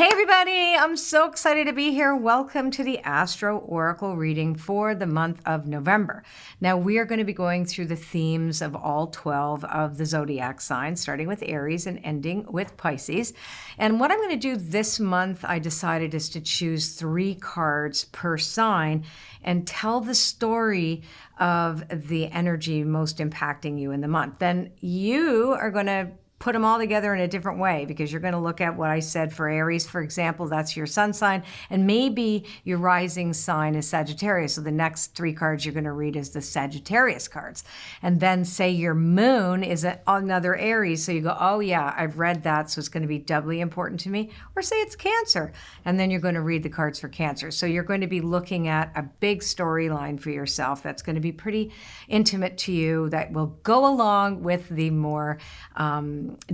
Hey everybody, I'm so excited to be here. Welcome to the Astro Oracle reading for the month of November. Now we are going to be going through the themes of all 12 of the zodiac signs, starting with Aries and ending with Pisces. And what I'm going to do this month, I decided, is to choose 3 cards per sign and tell the story of the energy most impacting you in the month. Then you are going to put them all together in a different way, because you're going to look at what I said for Aries, for example, that's your sun sign, and maybe your rising sign is Sagittarius. So the next 3 cards you're going to read is the Sagittarius cards. And then say your moon is another Aries. So you go, oh yeah, I've read that, so it's going to be doubly important to me. Or say it's Cancer. And then you're going to read the cards for Cancer. So you're going to be looking at a big storyline for yourself that's going to be pretty intimate to you, that will go along with the more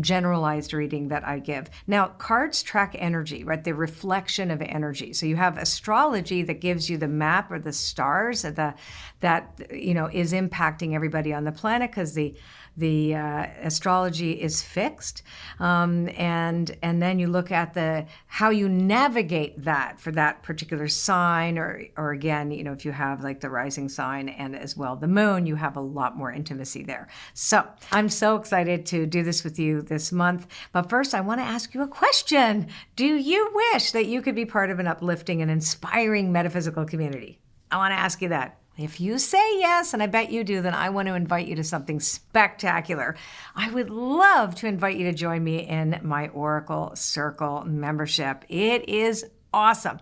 generalized reading that I give. Now, cards track energy, right? The reflection of energy. So you have astrology that gives you the map or the stars that is impacting everybody on the planet, because the astrology is fixed, and then you look at how you navigate that for that particular sign, or again, if you have like the rising sign and as well the moon, you have a lot more intimacy there. So I'm so excited to do this with you this month. But first, I want to ask you a question. Do you wish that you could be part of an uplifting and inspiring metaphysical community? I want to ask you that. If you say yes, and I bet you do, then I want to invite you to something spectacular. I would love to invite you to join me in my Oracle Circle membership. It is awesome.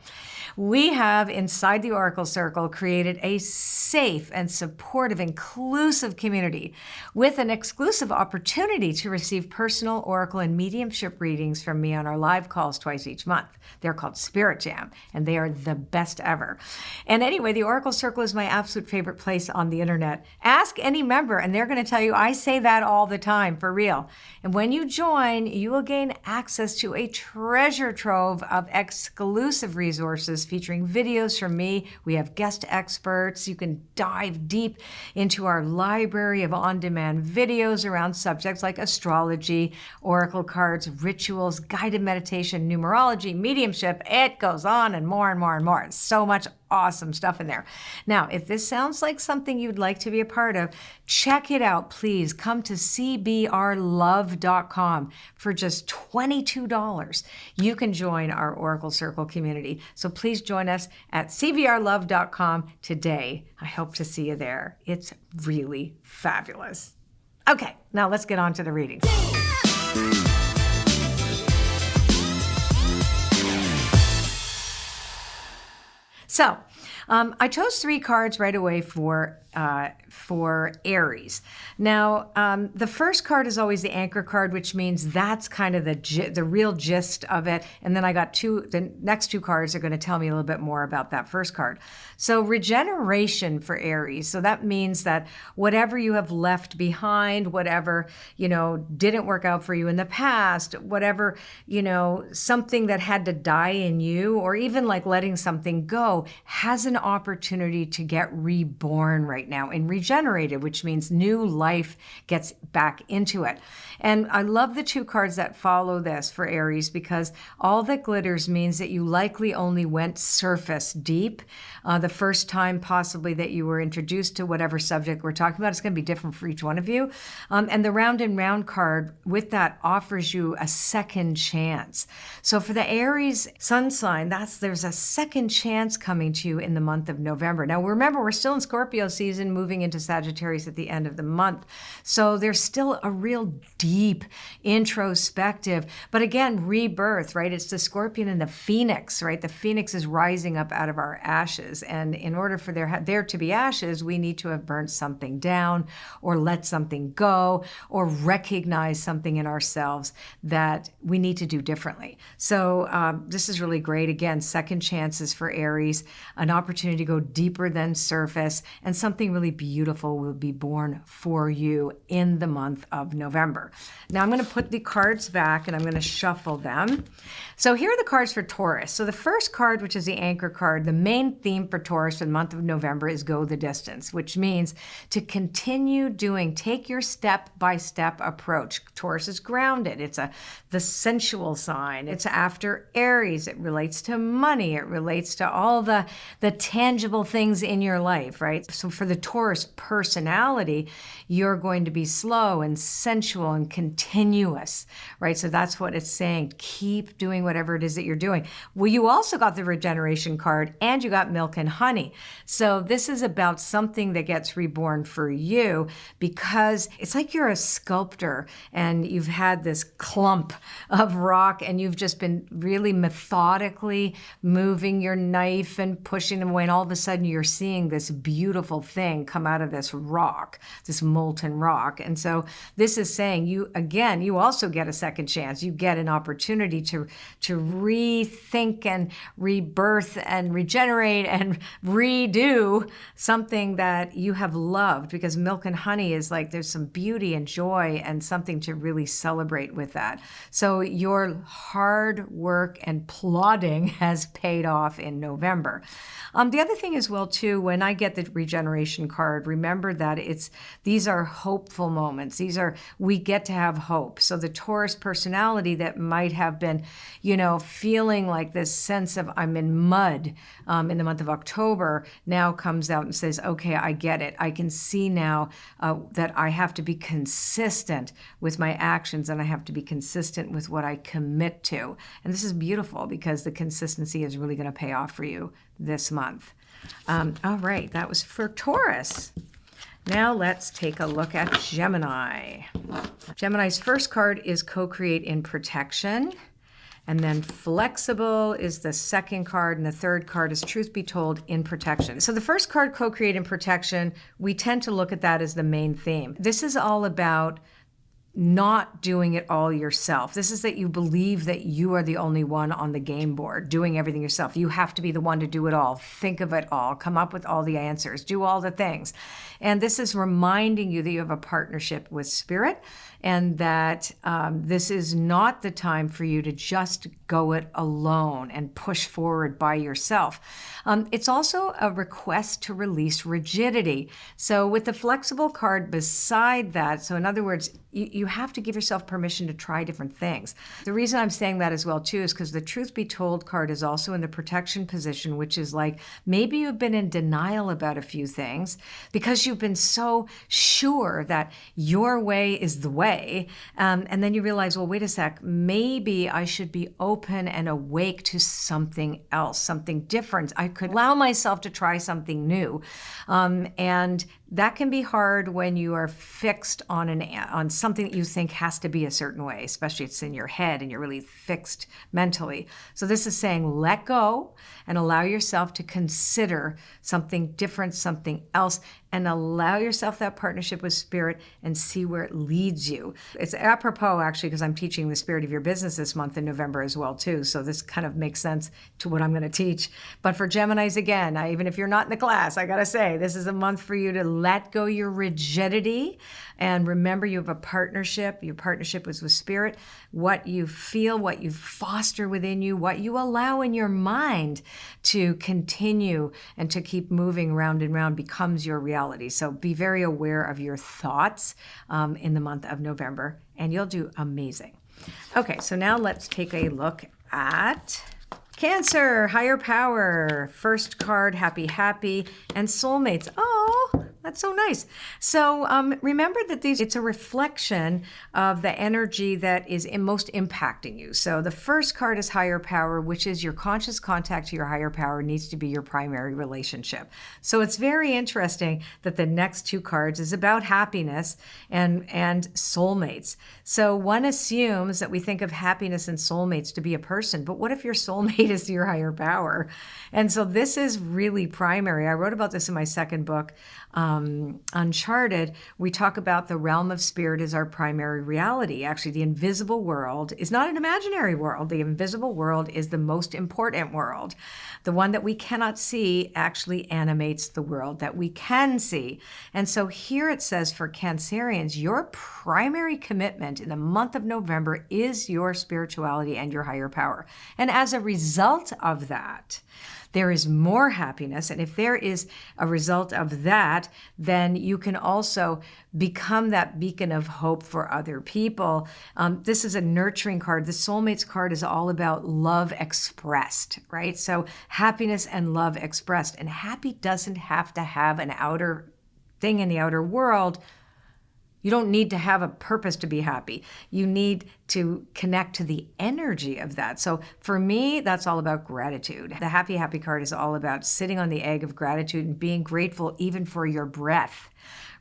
We have, inside the Oracle Circle, created a safe and supportive, inclusive community with an exclusive opportunity to receive personal Oracle and mediumship readings from me on our live calls twice each month. They're called Spirit Jam, and they are the best ever. And anyway, the Oracle Circle is my absolute favorite place on the internet. Ask any member, and they're going to tell you I say that all the time, for real. And when you join, you will gain access to a treasure trove of exclusive resources featuring videos from me. We have guest experts. You can dive deep into our library of on-demand videos around subjects like astrology, oracle cards, rituals, guided meditation, numerology, mediumship. It goes on and more and more and more. It's so much awesome stuff in there. Now, if this sounds like something you'd like to be a part of, check it out, please. Come to cbrlove.com for just $22. You can join our Oracle Circle community. So please join us at cbrlove.com today. I hope to see you there. It's really fabulous. Okay, now let's get on to the readings. So, I chose 3 cards right away for Aries. Now, the first card is always the anchor card, which means that's kind of the real gist of it. And then I got the next 2 cards are going to tell me a little bit more about that first card. So regeneration for Aries. So that means that whatever you have left behind, whatever, didn't work out for you in the past, whatever, something that had to die in you, or even like letting something go, has an opportunity to get reborn right now and regenerated, which means new life gets back into it. And I love the 2 cards that follow this for Aries, because all that glitters means that you likely only went surface deep. The first time possibly that you were introduced to whatever subject we're talking about, it's going to be different for each one of you. And the round and round card with that offers you a second chance. So for the Aries sun sign, there's a second chance coming to you in the month of November. Now remember, we're still in Scorpio season, moving into Sagittarius at the end of the month. So there's still a real deep introspective, but again, rebirth, right? It's the scorpion and the phoenix, right? The phoenix is rising up out of our ashes. And in order for there to be ashes, we need to have burnt something down, or let something go, or recognize something in ourselves that we need to do differently. So this is really great. Again, second chances for Aries, an opportunity to go deeper than surface, and something something really beautiful will be born for you in the month of November. Now I'm going to put the cards back and I'm going to shuffle them. So here are the cards for Taurus. So the first card, which is the anchor card, the main theme for Taurus for the month of November is go the distance, which means to continue doing, take your step-by-step approach. Taurus is grounded. It's the sensual sign. It's after Aries. It relates to money. It relates to all the tangible things in your life, right? So for the Taurus personality, you're going to be slow and sensual and continuous, right? So that's what it's saying. Keep doing whatever it is that you're doing. Well, you also got the regeneration card and you got milk and honey. So this is about something that gets reborn for you, because it's like you're a sculptor and you've had this clump of rock and you've just been really methodically moving your knife and pushing them away, and all of a sudden you're seeing this beautiful thing come out of this rock, this molten rock. And so this is saying you also get a second chance. You get an opportunity to rethink and rebirth and regenerate and redo something that you have loved, because milk and honey is like there's some beauty and joy and something to really celebrate with that. So your hard work and plodding has paid off in November. The other thing as well too, when I get the regeneration card, remember that these are hopeful moments. We get to have hope. So the Taurus personality that might have been, feeling like this sense of I'm in mud in the month of October now comes out and says, okay, I get it. I can see now that I have to be consistent with my actions and I have to be consistent with what I commit to. And this is beautiful because the consistency is really going to pay off for you this month. All right, that was for Taurus. Now let's take a look at Gemini. Gemini's first card is co-create in protection. And then flexible is the second card, and the third card is truth be told in protection. So the first card, co-create in protection, we tend to look at that as the main theme. This is all about not doing it all yourself. This is that you believe that you are the only one on the game board doing everything yourself. You have to be the one to do it all, think of it all, come up with all the answers, do all the things. And this is reminding you that you have a partnership with Spirit, and that this is not the time for you to just go it alone and push forward by yourself. It's also a request to release rigidity. So with the flexible card beside that, so in other words, you have to give yourself permission to try different things. The reason I'm saying that as well too is because the truth be told card is also in the protection position, which is like maybe you've been in denial about a few things because you've been so sure that your way is the way. And then you realize, well, wait a sec, maybe I should be open and awake to something else, something different. I could allow myself to try something new. And that can be hard when you are fixed on something that you think has to be a certain way, especially it's in your head and you're really fixed mentally. So this is saying let go and allow yourself to consider something different, something else, and allow yourself that partnership with Spirit and see where it leads you. It's apropos, actually, because I'm teaching the Spirit of Your Business this month in November as well, too. So this kind of makes sense to what I'm going to teach. But for Geminis, again, even if you're not in the class, I got to say, this is a month for you to let go your rigidity. And remember, you have a partnership. Your partnership is with Spirit. What you feel, what you foster within you, what you allow in your mind to continue and to keep moving round and round becomes your reality. So be very aware of your thoughts in the month of November, and you'll do amazing. Okay, so now let's take a look at Cancer, higher power, first card, happy, and soulmates. Oh, that's so nice. So remember that it's a reflection of the energy that is most impacting you. So the first card is higher power, which is your conscious contact to your higher power needs to be your primary relationship. So it's very interesting that the next two cards is about happiness and soulmates. So one assumes that we think of happiness and soulmates to be a person, but what if your soulmate is your higher power? And so this is really primary. I wrote about this in my second book, Uncharted, we talk about the realm of spirit as our primary reality. Actually, the invisible world is not an imaginary world. The invisible world is the most important world. The one that we cannot see actually animates the world that we can see. And so here it says for Cancerians, your primary commitment in the month of November is your spirituality and your higher power. And as a result of that, there is more happiness. And if there is a result of that, then you can also become that beacon of hope for other people. This is a nurturing card. The soulmates card is all about love expressed, right? So happiness and love expressed. And happy doesn't have to have an outer thing in the outer world. You don't need to have a purpose to be happy. You need to connect to the energy of that. So for me, that's all about gratitude. The happy, happy card is all about sitting on the egg of gratitude and being grateful even for your breath,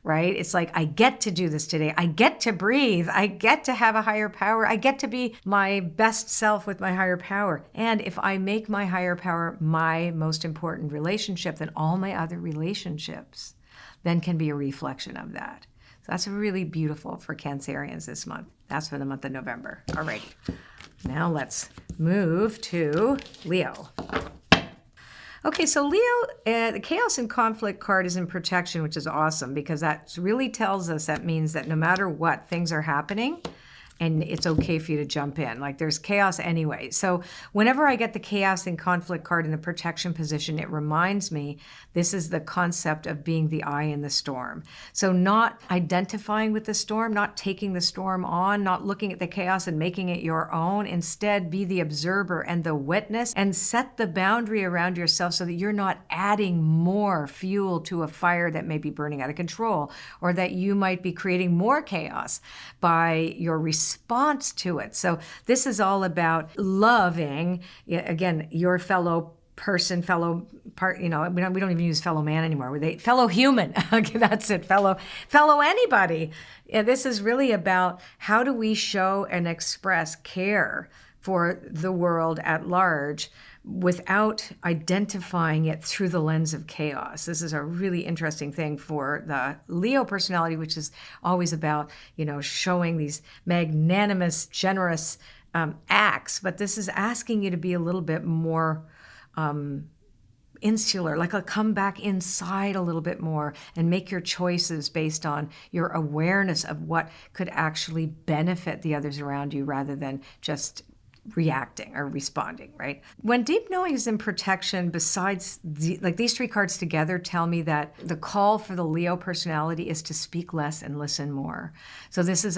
right? It's like, I get to do this today. I get to breathe. I get to have a higher power. I get to be my best self with my higher power. And if I make my higher power my most important relationship, then all my other relationships then can be a reflection of that. That's really beautiful for Cancerians this month. That's for the month of November. Alrighty. Now let's move to Leo. Okay, so Leo, the Chaos and Conflict card is in protection, which is awesome because that really tells us, that means that no matter what, things are happening and it's okay for you to jump in. Like there's chaos anyway. So whenever I get the Chaos and Conflict card in the protection position, it reminds me this is the concept of being the eye in the storm. So not identifying with the storm, not taking the storm on, not looking at the chaos and making it your own. Instead, be the observer and the witness and set the boundary around yourself so that you're not adding more fuel to a fire that may be burning out of control, or that you might be creating more chaos by your response to it. So this is all about loving, again, your fellow person, fellow part, we don't even use fellow man anymore. Fellow human. Okay, that's it. Fellow anybody. Yeah, this is really about how do we show and express care for the world at large without identifying it through the lens of chaos. This is a really interesting thing for the Leo personality, which is always about, showing these magnanimous, generous acts. But this is asking you to be a little bit more insular, like come back inside a little bit more and make your choices based on your awareness of what could actually benefit the others around you rather than just reacting or responding, right? When deep knowing is in protection, besides these three cards together tell me that the call for the Leo personality is to speak less and listen more. So this is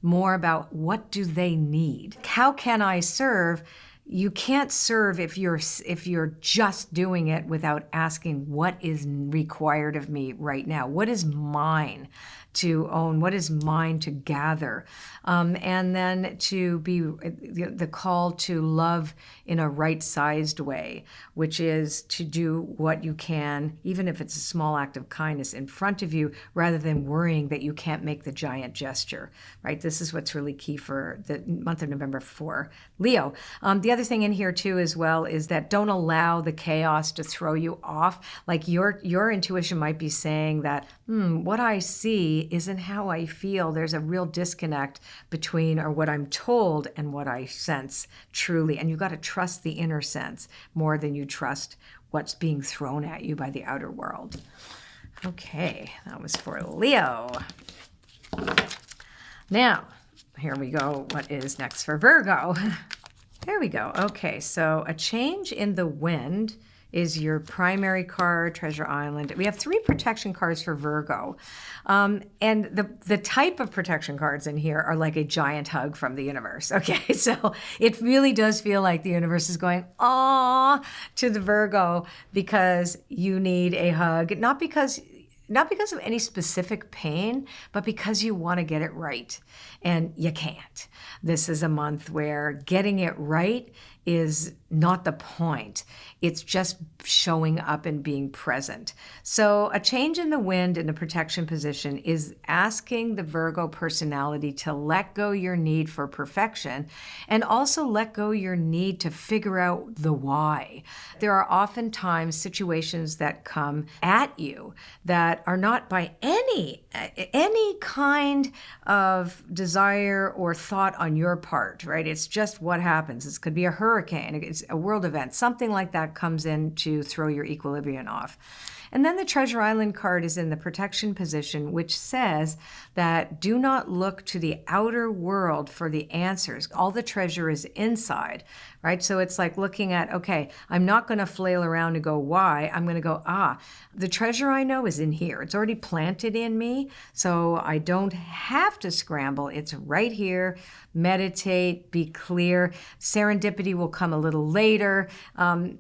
more about what do they need? How can I serve? You can't serve if you're just doing it without asking what is required of me right now. What is mine to own? What is mine to gather? And then to be the call to love in a right-sized way, which is to do what you can, even if it's a small act of kindness in front of you, rather than worrying that you can't make the giant gesture, right? This is what's really key for the month of November for Leo. The other thing in here too as well is that don't allow the chaos to throw you off. Like your intuition might be saying that, what I see isn't how I feel. There's a real disconnect between what I'm told and what I sense truly. And you've got to trust the inner sense more than you trust what's being thrown at you by the outer world. Okay, that was for Leo. Now, here we go. What is next for Virgo? There we go. Okay, so a change in the wind is your primary card, Treasure Island. We have 3 protection cards for Virgo. And the type of protection cards in here are like a giant hug from the universe. Okay, so it really does feel like the universe is going, "Aw," to the Virgo because you need a hug. Not because of any specific pain, but because you want to get it right. And you can't. This is a month where getting it right is not the point. It's just showing up and being present. So a change in the wind in the protection position is asking the Virgo personality to let go your need for perfection and also let go your need to figure out the why. There are oftentimes situations that come at you that are not by any kind of desire or thought on your part, right? It's just what happens. This could be a hurricane, it's a world event, something like that comes in to throw your equilibrium off. And then the Treasure Island card is in the protection position, which says that do not look to the outer world for the answers. All the treasure is inside, right? So it's like looking at, okay, I'm not going to flail around and go, why? I'm going to go, the treasure I know is in here. It's already planted in me, so I don't have to scramble. It's right here. Meditate, be clear. Serendipity will come a little later.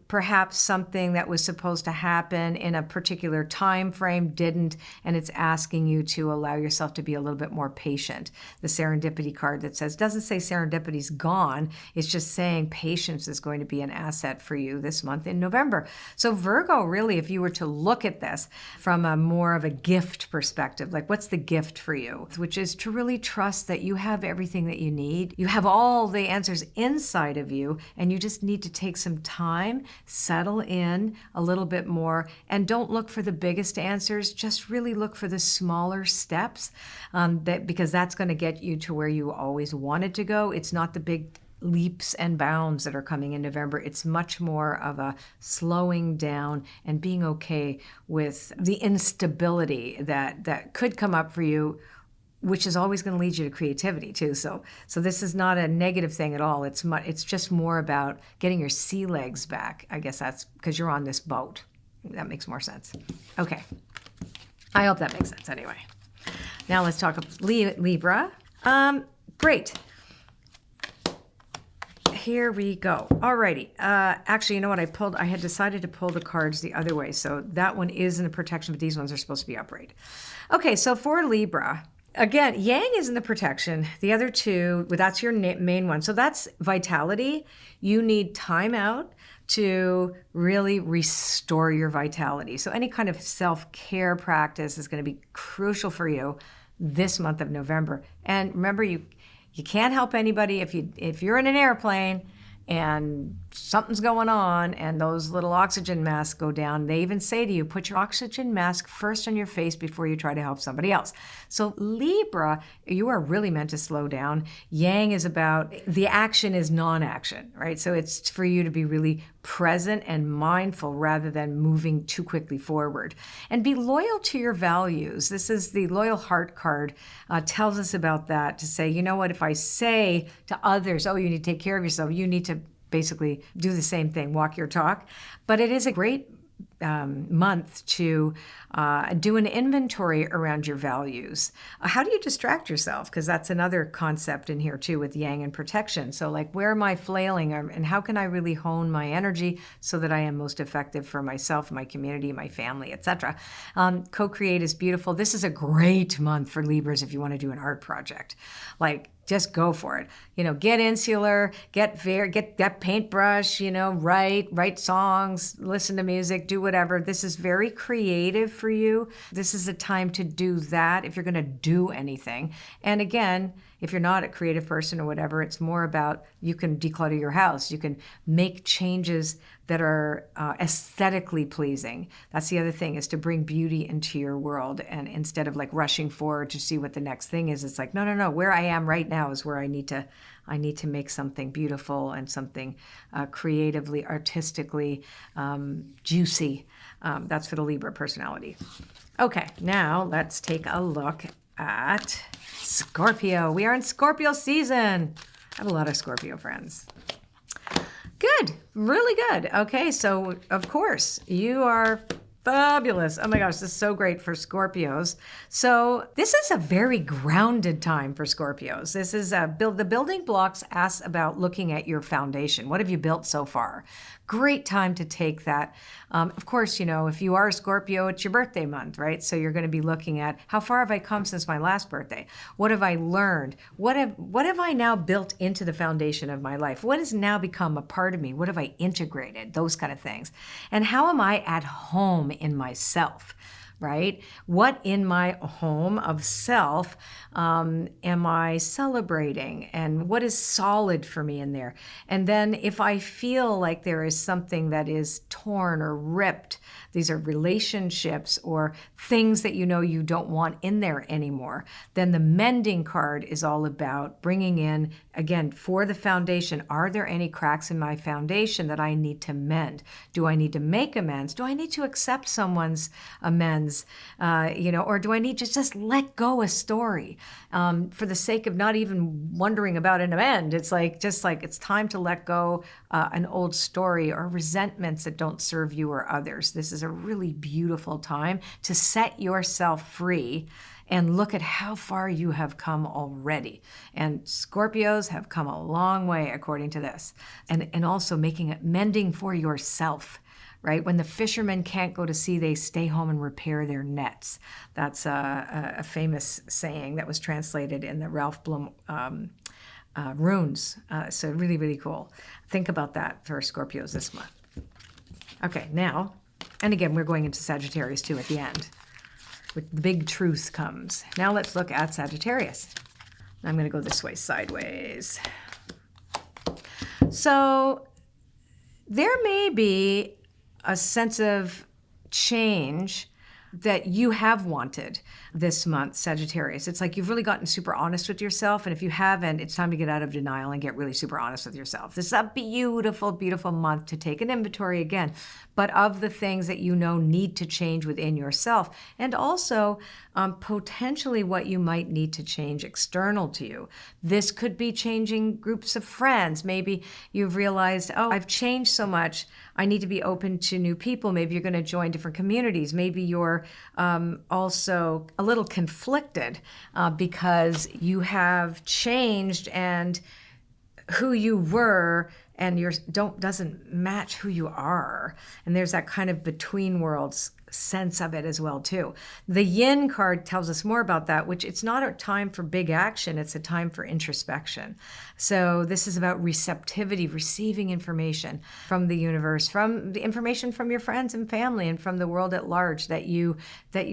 Perhaps something that was supposed to happen in a particular time frame didn't, and it's asking you to allow yourself to be a little bit more patient. The serendipity card that says, doesn't say serendipity's gone, it's just saying patience is going to be an asset for you this month in November. So Virgo, really, if you were to look at this from a more of a gift perspective, like what's the gift for you? Which is to really trust that you have everything that you need. You have all the answers inside of you, and you just need to take some time, settle in a little bit more, and don't look for the biggest answers. Just really look for the smaller steps, because that's going to get you to where you always wanted to go. It's not the big leaps and bounds that are coming in November. It's much more of a slowing down and being okay with the instability that could come up for you, which is always going to lead you to creativity too. So this is not a negative thing at all. It's just more about getting your sea legs back. I guess that's because you're on this boat. That makes more sense. Okay. I hope that makes sense anyway. Now let's talk Libra. Great. Here we go. Alrighty. Actually, you know what? I had decided to pull the cards the other way. So that one is in the protection, but these ones are supposed to be upright. Okay, so for Libra, again, Yang is in the protection. The other two, well, that's your main one. So that's vitality. You need time out to really restore your vitality. So any kind of self-care practice is going to be crucial for you this month of November. And remember, you can't help anybody if you're in an airplane and something's going on and those little oxygen masks go down. They even say to you, put your oxygen mask first on your face before you try to help somebody else. So Libra, you are really meant to slow down. Yang is about, the action is non-action, right? So it's for you to be really present and mindful rather than moving too quickly forward. And be loyal to your values. This is the Loyal Heart card, tells us about that, to say, you know what, if I say to others, oh, you need to take care of yourself, you need to basically do the same thing, walk your talk. But it is a great month to do an inventory around your values. How do you distract yourself? Because that's another concept in here too with Yang and protection. So like, where am I flailing, and how can I really hone my energy so that I am most effective for myself, my community, my family, etc. Co-create is beautiful. This is a great month for Libras if you want to do an art project. Like, just go for it. Get insular, get that paintbrush, write songs, listen to music, do whatever. This is very creative for you. This is a time to do that if you're going to do anything. And again, if you're not a creative person or whatever, it's more about, you can declutter your house. You can make changes that are aesthetically pleasing. That's the other thing, is to bring beauty into your world. And instead of like rushing forward to see what the next thing is, it's like, no. Where I am right now is where I need to make something beautiful and something creatively, artistically juicy. That's for the Libra personality. Okay, now let's take a look at Scorpio. We are in Scorpio season. I have a lot of Scorpio friends. Good, really good. Okay, so of course you are Fabulous. Oh my gosh, this is so great for Scorpios. So this is a very grounded time for Scorpios. This is the building blocks asks about looking at your foundation. What have you built so far? Great time to take that. Of course, if you are a Scorpio, it's your birthday month, right? So you're going to be looking at how far have I come since my last birthday? What have I learned? What have I now built into the foundation of my life? What has now become a part of me? What have I integrated? Those kind of things. And how am I at home in myself? Right? What in my home of self am I celebrating? And what is solid for me in there? And then if I feel like there is something that is torn or ripped, these are relationships or things that you don't want in there anymore, then the mending card is all about bringing in, again, for the foundation, are there any cracks in my foundation that I need to mend? Do I need to make amends? Do I need to accept someone's amends? Or do I need to just let go a story for the sake of not even wondering about an amend? It's it's time to let go an old story or resentments that don't serve you or others. This is a really beautiful time to set yourself free and look at how far you have come already. And Scorpios have come a long way according to this. And also mending for yourself. Right? When the fishermen can't go to sea, they stay home and repair their nets. That's a famous saying that was translated in the Ralph Blum runes. So really, really cool. Think about that for Scorpios this month. Okay, now, and again, we're going into Sagittarius too at the end. With the big truth comes. Now let's look at Sagittarius. I'm going to go this way, sideways. So there may be a sense of change that you have wanted this month, Sagittarius. It's like you've really gotten super honest with yourself. And if you haven't, it's time to get out of denial and get really super honest with yourself. This is a beautiful, beautiful month to take an inventory again, but of the things that need to change within yourself. And also potentially what you might need to change external to you. This could be changing groups of friends. Maybe you've realized, I've changed so much. I need to be open to new people. Maybe you're going to join different communities. Maybe you're also a little conflicted because you have changed and who you were and doesn't match who you are. And there's that kind of between worlds sense of it as well too. The yin card tells us more about that, which it's not a time for big action, it's a time for introspection. So this is about receptivity, receiving information from the universe, from the information from your friends and family and from the world at large that you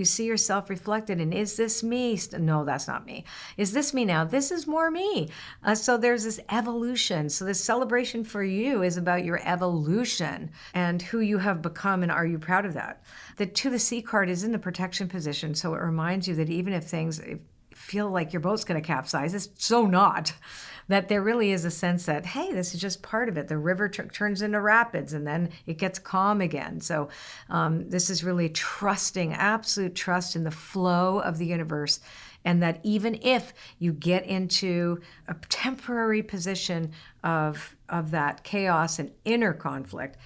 see yourself reflected in. Is this me? No, that's not me. Is this me now? This is more me. So there's this evolution. So this celebration for you is about your evolution and who you have become, and are you proud of that? The To the Sea card is in the protection position, so it reminds you that even if things feel like your boat's going to capsize, it's so not. That there really is a sense that, hey, this is just part of it. The river turns into rapids and then it gets calm again. So this is really trusting, absolute trust in the flow of the universe. And that even if you get into a temporary position of that chaos and inner conflict,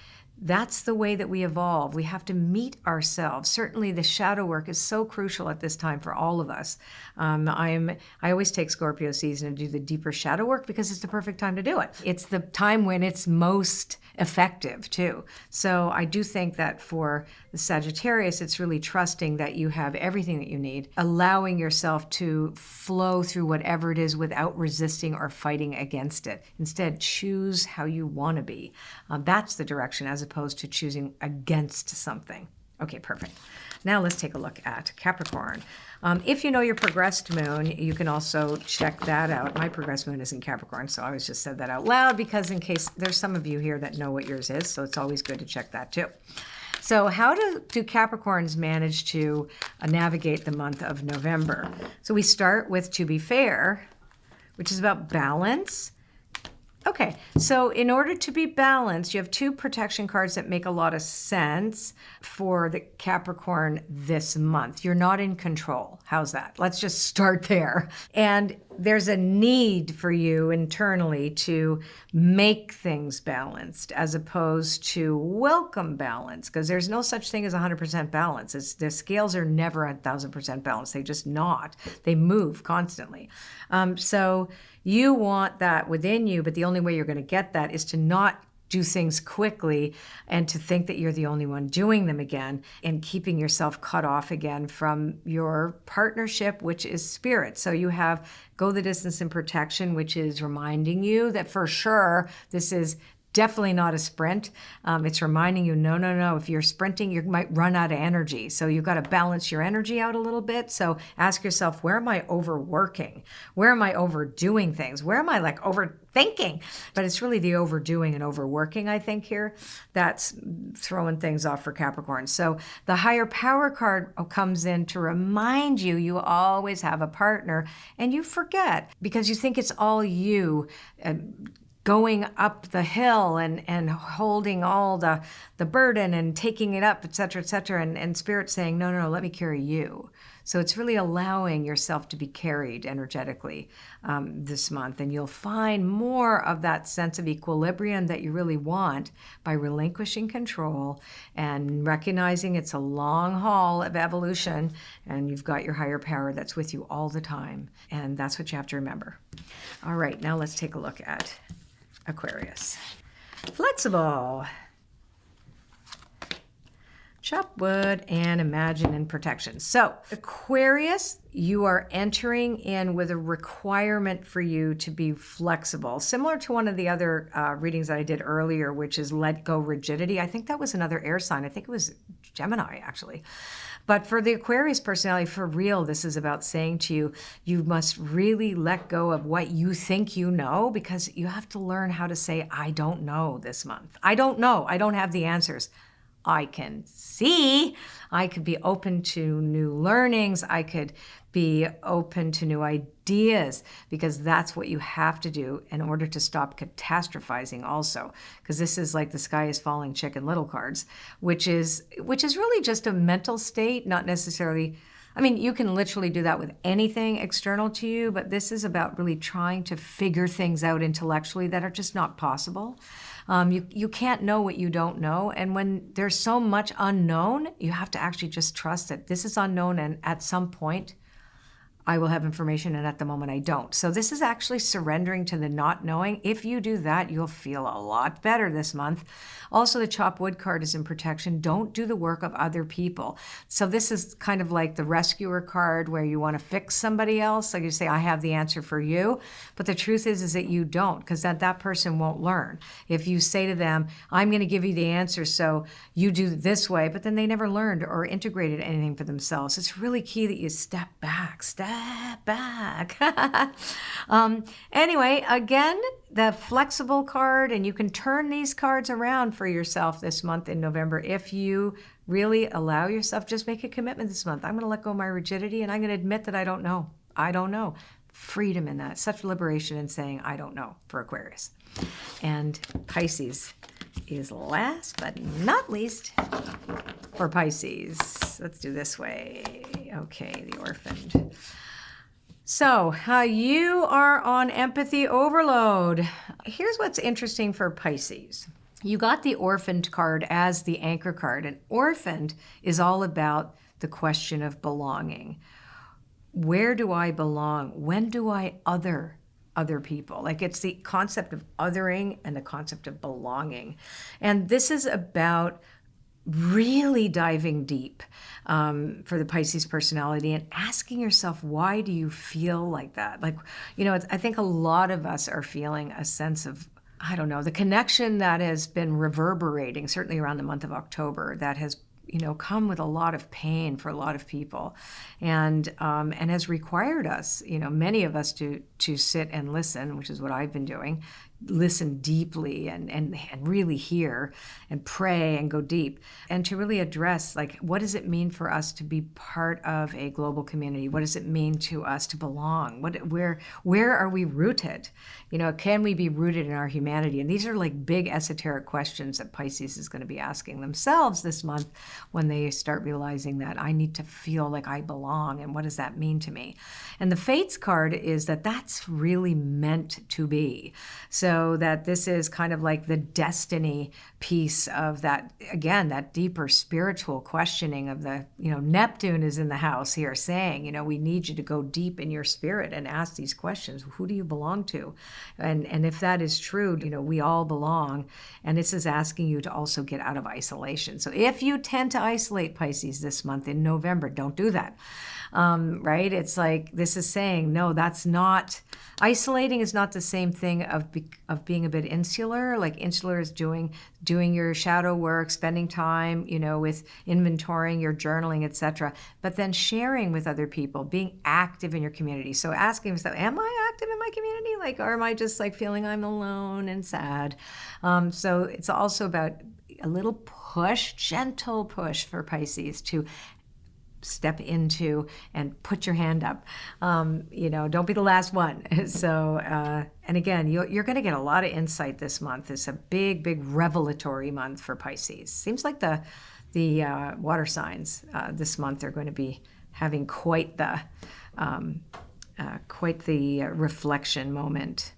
that's the way that we evolve. We have to meet ourselves. Certainly the shadow work is so crucial at this time for all of us. I always take Scorpio season to do the deeper shadow work because it's the perfect time to do it. It's the time when it's most effective too. So I do think that for the Sagittarius, it's really trusting that you have everything that you need, allowing yourself to flow through whatever it is without resisting or fighting against it. Instead, choose how you want to be. That's the direction as opposed to choosing against something. Okay, perfect. Now let's take a look at Capricorn. If you know your progressed moon, you can also check that out. My progressed moon is in Capricorn, so I always just said that out loud because in case there's some of you here that know what yours is, so it's always good to check that too. So how do Capricorns manage to navigate the month of November? So we start with To Be Fair, which is about balance. Okay, so in order to be balanced, you have two protection cards that make a lot of sense for the Capricorn this month. You're not in control. How's that? Let's just start there. And there's a need for you internally to make things balanced as opposed to welcome balance, because there's no such thing as 100% balance. The scales are never 1,000% balanced. They just not. They move constantly. So you want that within you, but the only way you're going to get that is to not do things quickly and to think that you're the only one doing them again, and keeping yourself cut off again from your partnership, which is spirit. So you have go the distance in protection, which is reminding you that for sure this is definitely not a sprint. It's reminding you, no. If you're sprinting, you might run out of energy. So you've got to balance your energy out a little bit. So ask yourself, where am I overworking? Where am I overdoing things? Where am I like overthinking? But it's really the overdoing and overworking, I think, here that's throwing things off for Capricorn. So the higher power card comes in to remind you, you always have a partner, and you forget because you think it's all you. Going up the hill and holding all the burden and taking it up, et cetera, and spirit saying, no, let me carry you. So it's really allowing yourself to be carried energetically this month. And you'll find more of that sense of equilibrium that you really want by relinquishing control and recognizing it's a long haul of evolution, and you've got your higher power that's with you all the time. And that's what you have to remember. All right, now let's take a look at Aquarius. Flexible. Chop wood and imagine in protection. So Aquarius, you are entering in with a requirement for you to be flexible, similar to one of the other readings that I did earlier, which is let go rigidity. I think that was another air sign. I think it was Gemini, actually. But for the Aquarius personality, for real, this is about saying to you, you must really let go of what you think you know, because you have to learn how to say, I don't know this month. I don't know. I don't have the answers. I can see. I could be open to new learnings. I could be open to new ideas, because that's what you have to do in order to stop catastrophizing also. Because this is like the sky is falling Chicken Little cards, which is really just a mental state, not necessarily, I mean, you can literally do that with anything external to you, but this is about really trying to figure things out intellectually that are just not possible. You can't know what you don't know. And when there's so much unknown, you have to actually just trust that this is unknown, and at some point I will have information, and at the moment I don't. So this is actually surrendering to the not knowing. If you do that, you'll feel a lot better this month. Also, the chop wood card is in protection. Don't do the work of other people. So this is kind of like the rescuer card, where you want to fix somebody else. Like you say, I have the answer for you. But the truth is that you don't, because that person won't learn. If you say to them, I'm going to give you the answer, so you do it this way, but then they never learned or integrated anything for themselves. It's really key that you step back. Anyway, again, the flexible card, and you can turn these cards around for yourself this month in November if you really allow yourself, just make a commitment this month. I'm going to let go of my rigidity, and I'm going to admit that I don't know. I don't know. Freedom in that. Such liberation in saying I don't know for Aquarius. And Pisces is last but not least for Pisces. Let's do this way. Okay, the orphaned. So you are on empathy overload. Here's what's interesting for Pisces. You got the orphaned card as the anchor card. And orphaned is all about the question of belonging. Where do I belong? When do I other people? Like, it's the concept of othering and the concept of belonging. And this is about really diving deep for the Pisces personality and asking yourself, why do you feel like that? Like, I think a lot of us are feeling a sense of, I don't know, the connection that has been reverberating, certainly around the month of October, that has come with a lot of pain for a lot of people, and has required us, many of us, to sit and listen, which is what I've been doing, listen deeply and really hear and pray and go deep, and to really address, like, what does it mean for us to be part of a global community? What does it mean to us to belong? Where are we rooted? Can we be rooted in our humanity? And these are like big esoteric questions that Pisces is going to be asking themselves this month when they start realizing that I need to feel like I belong, and what does that mean to me? And the Fates card is that that's really meant to be. So that this is kind of like the destiny piece of that, again, that deeper spiritual questioning of the, Neptune is in the house here saying, we need you to go deep in your spirit and ask these questions. Who do you belong to? And if that is true, we all belong. And this is asking you to also get out of isolation. So if you tend to isolate, Pisces, this month in November, don't do that. Right? It's like, this is saying, no, that's not, isolating is not the same thing of being a bit insular. Like, insular is doing your shadow work, spending time, with inventorying, your journaling, etc. But then sharing with other people, being active in your community. So asking yourself, am I active in my community? Like, or am I just like feeling I'm alone and sad? So it's also about a little push, gentle push for Pisces to step into and put your hand up. Don't be the last one. So, and again, you're going to get a lot of insight this month. It's a big, big revelatory month for Pisces. Seems like the water signs this month are going to be having quite the reflection moment.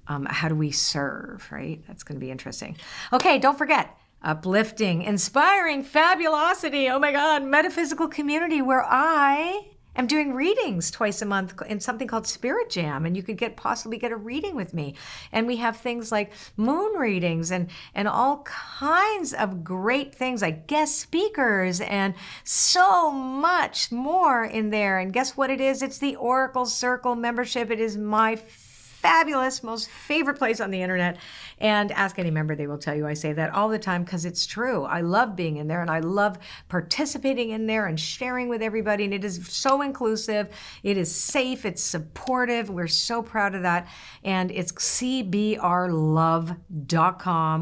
How do we serve, right? That's going to be interesting. Okay, don't forget, uplifting, inspiring, fabulosity. Oh my God, metaphysical community where I am doing readings twice a month in something called Spirit Jam, and you could possibly get a reading with me. And we have things like moon readings and all kinds of great things like guest speakers and so much more in there. And guess what it is? It's the Oracle Circle membership. It is my fabulous, most favorite place on the internet. And ask any member, they will tell you I say that all the time because it's true. I love being in there and I love participating in there and sharing with everybody. And it is so inclusive. It is safe. It's supportive. We're so proud of that. And it's cbrlove.com.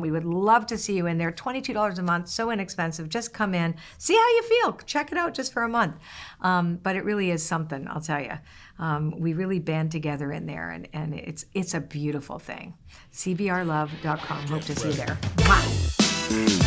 We would love to see you in there. $22 a month, so inexpensive. Just come in, see how you feel. Check it out just for a month. But it really is something, I'll tell you. We really band together in there, and it's a beautiful thing. cbrlove.com. Hope to see you there. Wow.